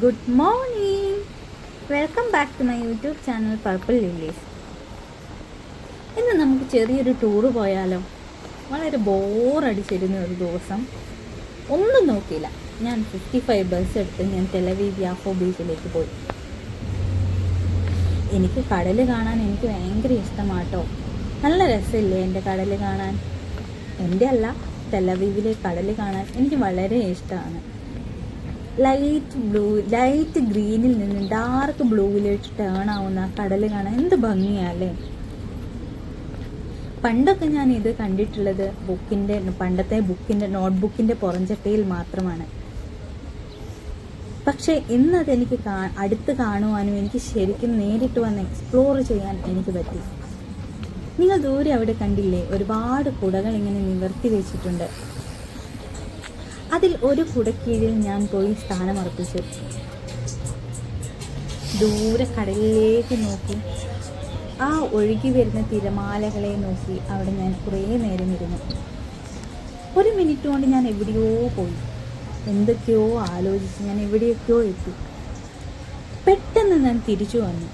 Good morning. Welcome back to my YouTube channel purple lilies. ഇന്ന് നമുക്ക് ചെറിയൊരു tour പോയാലോ? വളരെ ബോറടിച്ചിരുന്ന ഒരു ദിവസം. ഒന്നും നോക്കിയില്ല, ഞാൻ 55 ബസ് എടുത്ത് ഞാൻ ടെലവീവ് യാഫോ ബീച്ചിലേക്ക് പോയി. എനിക്ക് കടൽ കാണാൻ എനിക്ക് ഭയങ്കര ഇഷ്ടമാട്ടോ. നല്ല രസമില്ലേ എൻ്റെ കടൽ കാണാൻ? എൻ്റെ അല്ല, ടെലവീവിലെ കടൽ കാണാൻ എനിക്ക് വളരെ ഇഷ്ടമാണ്. ലൈറ്റ് ഗ്രീനിൽ നിന്ന് ഡാർക്ക് ബ്ലൂവിലേക്ക് ടേൺ ആവുന്ന കടൽ കാണാൻ എന്ത് ഭംഗിയല്ലേ. പണ്ടൊക്കെ ഞാൻ ഇത് കണ്ടിട്ടുള്ളത് പണ്ടത്തെ നോട്ട്ബുക്കിൻ്റെ പുറംചട്ടയിൽ മാത്രമാണ്. പക്ഷേ ഇന്നതെനിക്ക് അടുത്ത് കാണുവാനും എനിക്ക് ശരിക്കും നേരിട്ട് വന്ന് എക്സ്പ്ലോർ ചെയ്യാൻ എനിക്ക് പറ്റി. നിങ്ങൾ ദൂരെ അവിടെ കണ്ടില്ലേ, ഒരുപാട് കുടകൾ ഇങ്ങനെ നിവർത്തി വെച്ചിട്ടുണ്ട്. അതിൽ ഒരു കുടക്കീഴിൽ ഞാൻ പോയി സ്ഥാനമർപ്പിച്ചു. ദൂരെ കടലിലേക്ക് നോക്കി, ആ ഒഴുകി വരുന്ന തിരമാലകളെ നോക്കി അവിടെ ഞാൻ കുറേ നേരം ഇരുന്നു. 1 മിനിറ്റ് കൊണ്ട് ഞാൻ എവിടെയോ പോയി, എന്തൊക്കെയോ ആലോചിച്ച് ഞാൻ എവിടെയൊക്കെയോ എത്തി. പെട്ടെന്ന് ഞാൻ തിരിച്ചു വന്നു.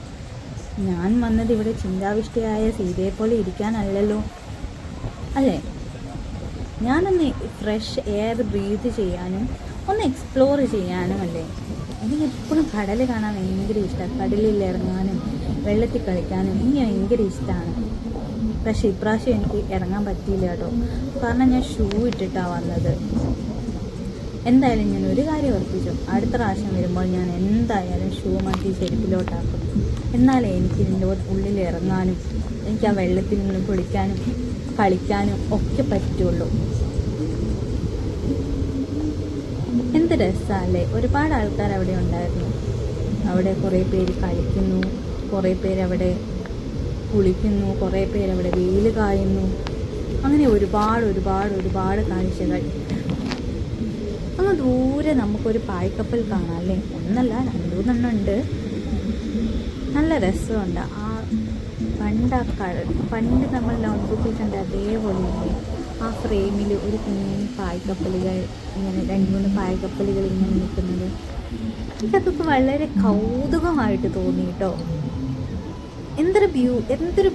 ഞാൻ വന്നത് ഇവിടെ ചിന്താവിഷ്ടയായ സീതയെ പോലെ ഇരിക്കാനല്ലല്ലോ, അല്ലേ? ഞാനൊന്ന് ഫ്രഷ് എയർ ബ്രീത്ത് ചെയ്യാനും ഒന്ന് എക്സ്പ്ലോർ ചെയ്യാനും അല്ലേ. എനിക്ക് എപ്പോഴും കടൽ കാണാൻ ഭയങ്കര ഇഷ്ടമാണ്. കടലിൽ ഇറങ്ങാനും വെള്ളത്തിൽ കളിക്കാനും എനിക്ക് ഭയങ്കര ഇഷ്ടമാണ്. പക്ഷേ ഇപ്രാവശ്യം എനിക്ക് ഇറങ്ങാൻ പറ്റിയില്ല കേട്ടോ, കാരണം ഞാൻ ഷൂ ഇട്ടിട്ടാണ് വന്നത്. എന്തായാലും ഞാൻ ഒരു കാര്യം ഉറപ്പിച്ചു, അടുത്ത പ്രാവശ്യം വരുമ്പോൾ ഞാൻ എന്തായാലും ഷൂ മാറ്റി ചെരുപ്പിലോട്ടാക്കും. എന്നാലേ എനിക്ക് ഇതിൻ്റെ ഉള്ളിൽ ഇറങ്ങാനും എനിക്ക് ആ വെള്ളത്തിൽ നിന്ന് കുളിക്കാനും കളിക്കാനും ഒക്കെ പറ്റുള്ളൂ. എന്ത് രസമല്ലേ. ഒരുപാട് ആൾക്കാർ അവിടെ ഉണ്ടായിരുന്നു. അവിടെ കുറേ പേര് കളിക്കുന്നു, കുറേ പേരവിടെ കുളിക്കുന്നു, കുറേ പേരവിടെ വെയിൽ കായുന്നു. അങ്ങനെ ഒരുപാട് കാഴ്ചകൾ. അങ്ങ് ദൂരെ നമുക്കൊരു പായ്ക്കപ്പൽ കാണാം അല്ലേ. ഒന്നല്ല, 2-3 ഉണ്ട്. നല്ല രസമുണ്ട്. പണ്ട് നമ്മൾ നോട്ട്ബുക്കിൽ കണ്ട അതേപോലെ ആ ഫ്രെയിമിൽ ഒരു കുഞ്ഞു പായ്ക്കപ്പലുകൾ ഇങ്ങനെ 2-3 പായ്ക്കപ്പലുകൾ ഇങ്ങനെ നിൽക്കുന്നത് എനിക്കതൊക്കെ വളരെ കൗതുകമായിട്ട് തോന്നി കേട്ടോ. എന്തൊരു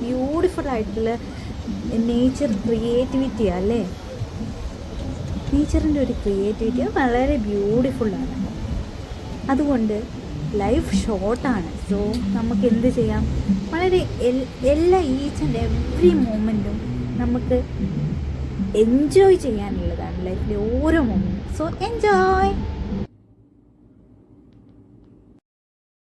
ബ്യൂട്ടിഫുൾ ആയിട്ടുള്ള നേച്ചർ ക്രിയേറ്റിവിറ്റി അല്ലേ. നേച്ചറിൻ്റെ ഒരു ക്രിയേറ്റിവിറ്റി വളരെ ബ്യൂട്ടിഫുള്ളാണ്. അതുകൊണ്ട് ലൈഫ് ഷോർട്ടാണ്. സോ നമുക്ക് എന്ത് ചെയ്യാം, വളരെ ഈച്ച് ആൻഡ് എവറി മൊമെൻറ്റും നമുക്ക് എൻജോയ് ചെയ്യാനുള്ളതാണ് ലൈഫിലെ ഓരോ മൊമെൻറ്റും. So enjoy.